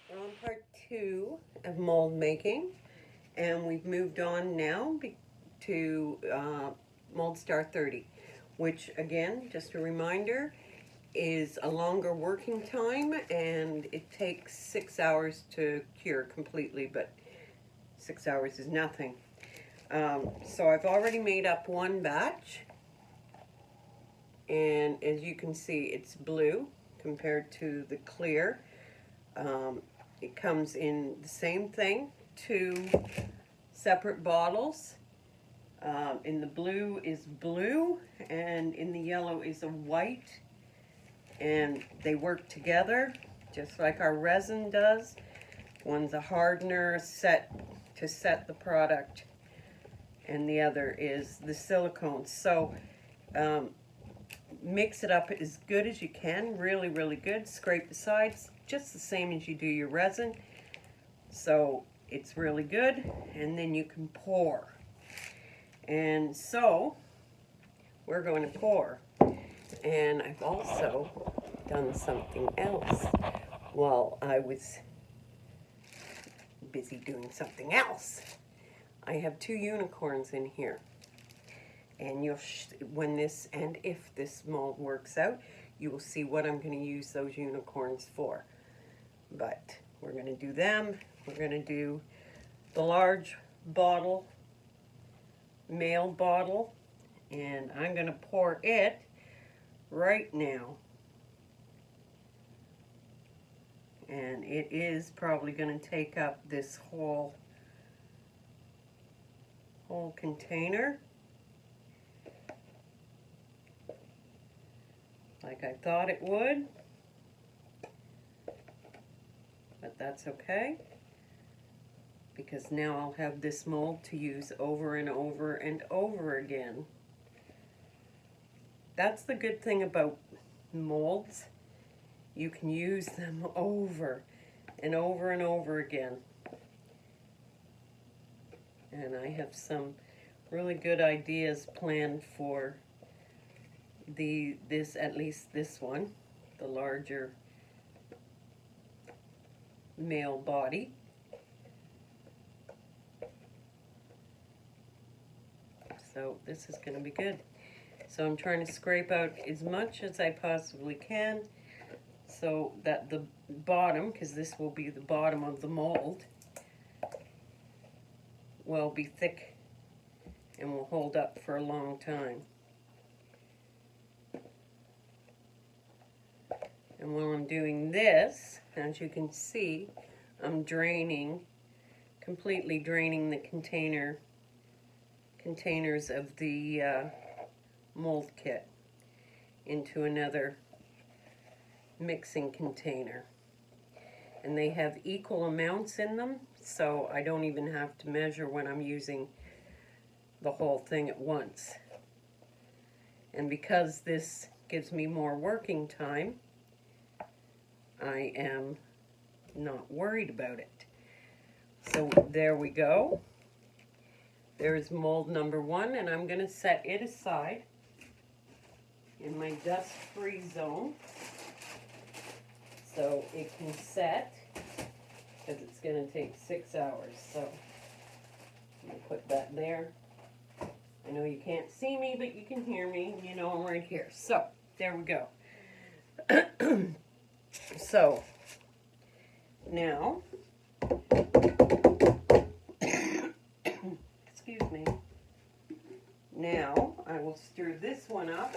We're on part 2 of mold making, and we've moved on now to Mold Star 30, which again, just a reminder, is a longer working time, and it takes 6 hours to cure completely, but 6 hours is nothing. So I've already made up one batch, and as you can see, it's blue compared to the clear. It comes in the same thing, 2 separate bottles. In the blue is blue, and in the yellow is a white, and they work together just like our resin does. One's a hardener to set the product, and the other is the silicone. So mix it up as good as you can, really, really good. Scrape the sides, just the same as you do your resin. So it's really good, and then you can pour. And so we're going to pour. And I've also done something else while I was busy doing something else. I have 2 unicorns in here. And when this and if this mold works out, you will see what I'm going to use those unicorns for. But we're going to do them. We're going to do the large bottle, male bottle, and I'm going to pour it right now. And it is probably going to take up this whole container, like I thought it would, but that's okay, because now I'll have this mold to use over and over and over again. That's the good thing about molds. You can use them over and over and over again. And I have some really good ideas planned for at least this one, the larger male body. So this is going to be good. So I'm trying to scrape out as much as I possibly can so that the bottom, because this will be the bottom of the mold, will be thick and will hold up for a long time. And while I'm doing this, as you can see, I'm completely draining the containers of the mold kit into another mixing container. And they have equal amounts in them, so I don't even have to measure when I'm using the whole thing at once. And because this gives me more working time, I am not worried about it. So there we go. There's mold number 1, and I'm going to set it aside in my dust-free zone so it can set, because it's going to take 6 hours. So I'm going to put that there. I know you can't see me, but you can hear me. You know I'm right here. So there we go. So now, excuse me, now I will stir this one up.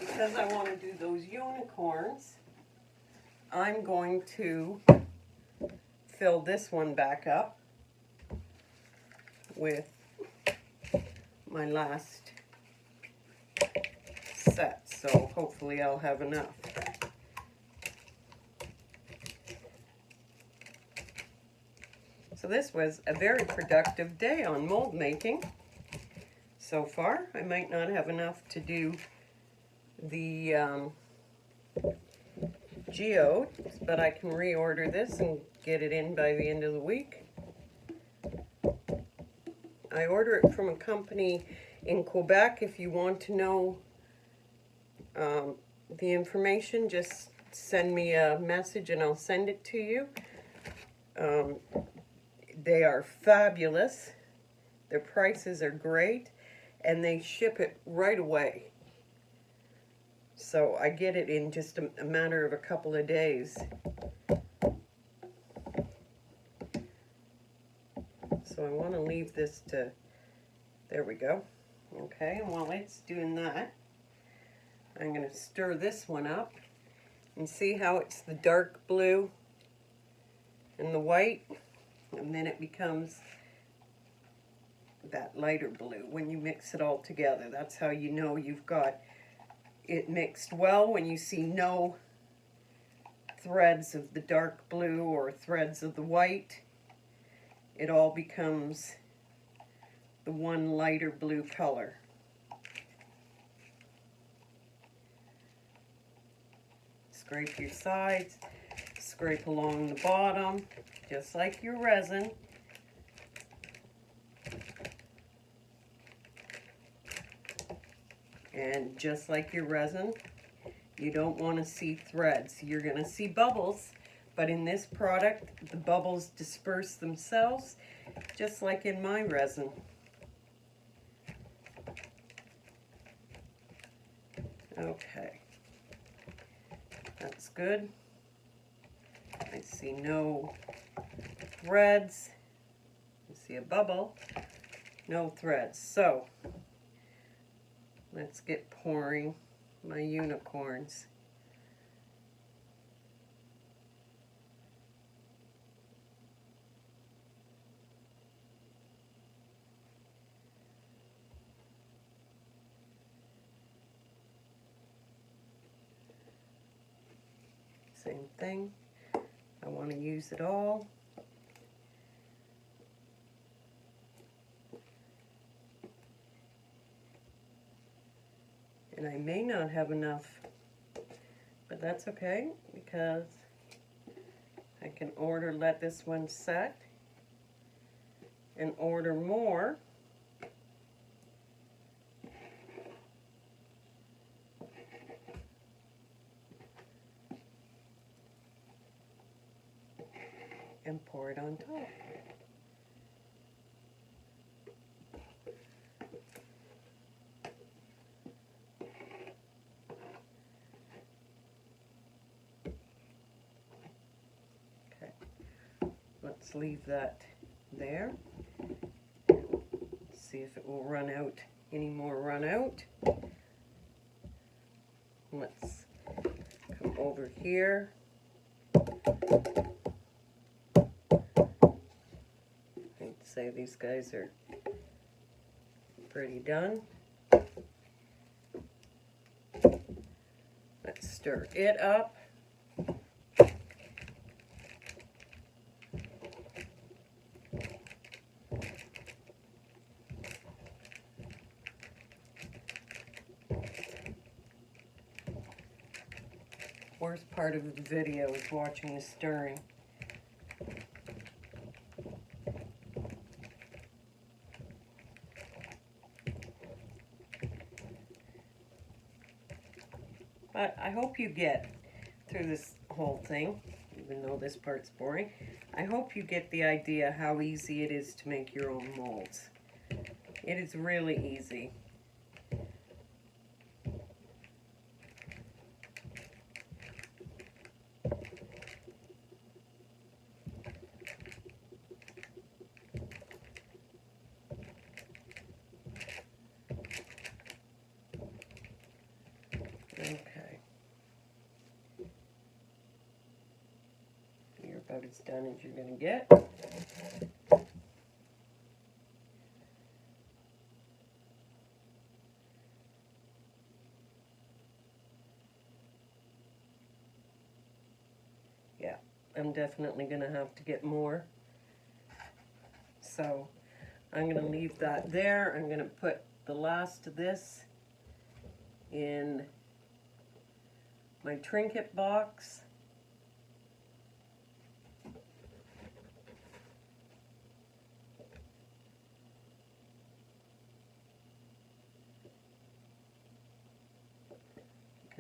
Because I want to do those unicorns, I'm going to fill this one back up with my last set, so hopefully I'll have enough. So this was a very productive day on mold making so far. I might not have enough to do the geode, but I can reorder this and get it in by the end of the week. I order it from a company in Quebec. If you want to know the information, just send me a message and I'll send it to you. They are fabulous. Their prices are great, and they ship it right away. So I get it in just a matter of a couple of days. So I want to leave this to, there we go. Okay, and while it's doing that, I'm going to stir this one up and see how it's the dark blue and the white, and then it becomes that lighter blue when you mix it all together. That's how you know you've got it mixed well, when you see no threads of the dark blue or threads of the white. It all becomes the one lighter blue color. Scrape your sides, scrape along the bottom, just like your resin. And just like your resin, you don't want to see threads. You're going to see bubbles, but in this product, the bubbles disperse themselves, just like in my resin. Okay, that's good. I see no threads. I see a bubble, no threads. So let's get pouring my unicorns. Same thing. I want to use it all. And I may not have enough, but that's okay, because I can let this one set and order more. And pour it on top. Okay, let's leave that there. See if it will run out, any more run out. Let's come over here. I'd say these guys are pretty done. Let's stir it up. Worst part of the video is watching the stirring. But I hope you get through this whole thing, even though this part's boring. I hope you get the idea how easy it is to make your own molds. It is really easy. Okay. You're about as done as you're going to get. Yeah, I'm definitely going to have to get more. So I'm going to leave that there. I'm going to put the last of this in my trinket box.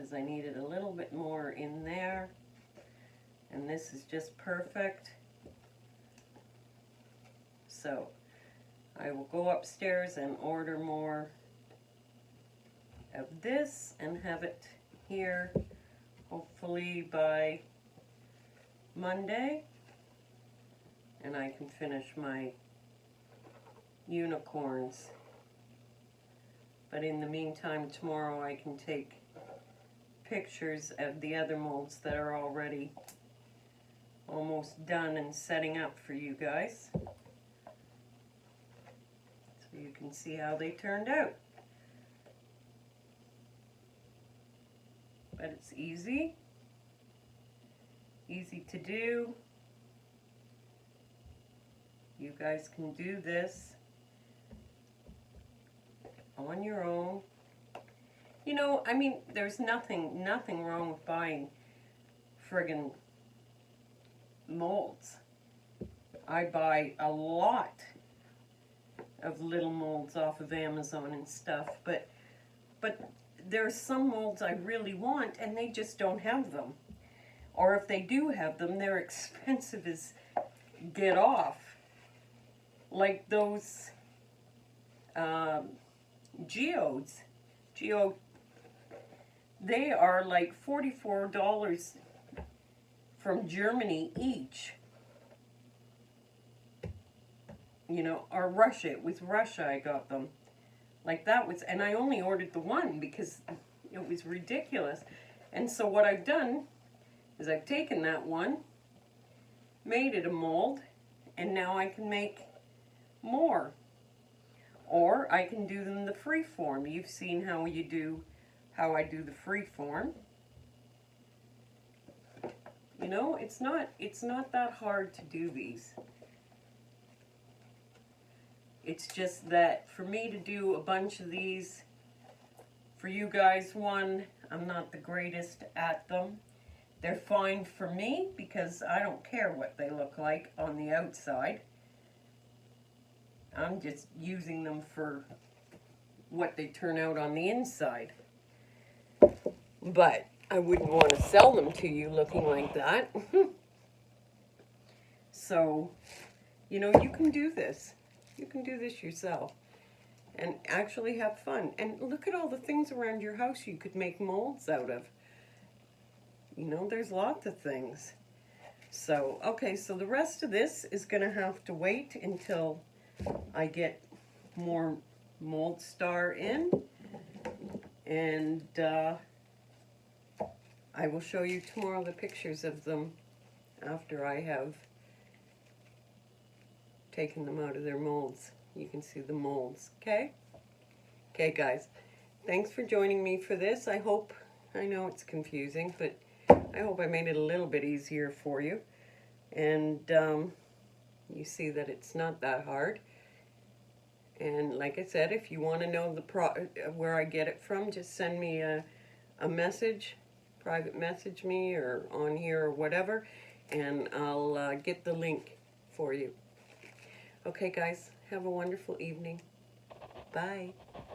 because I needed a little bit more in there. And this is just perfect. So I will go upstairs and order more of this and have it here hopefully by Monday. And I can finish my unicorns. But in the meantime, tomorrow I can take pictures of the other molds that are already almost done and setting up for you guys, so you can see how they turned out. But it's easy to do. You guys can do this on your own. You know, I mean, there's nothing wrong with buying friggin' molds. I buy a lot of little molds off of Amazon and stuff, but there's some molds I really want and they just don't have them. Or if they do have them, they're expensive as get off. Like those geodes. They are like $44 from Germany each. You know, or Russia. It was Russia I got them. Like that was, and I only ordered the one because it was ridiculous. And so what I've done is I've taken that one, made it a mold, and now I can make more. Or I can do them the free form. You've seen how I do the free form. You know, it's not that hard to do these. It's just that for me to do a bunch of these, for you guys, one, I'm not the greatest at them. They're fine for me because I don't care what they look like on the outside. I'm just using them for what they turn out on the inside. But I wouldn't want to sell them to you looking like that. So, you know, you can do this. You can do this yourself and actually have fun. And look at all the things around your house you could make molds out of. You know, there's lots of things. So, okay, so the rest of this is going to have to wait until I get more Mold Star in. And I will show you tomorrow the pictures of them after I have taken them out of their molds. You can see the molds, okay? Okay, guys, thanks for joining me for this. I know it's confusing, but I hope I made it a little bit easier for you. And you see that it's not that hard. And like I said, if you want to know where I get it from, just send me a message, private message me, or on here or whatever, and I'll get the link for you. Okay, guys, have a wonderful evening. Bye.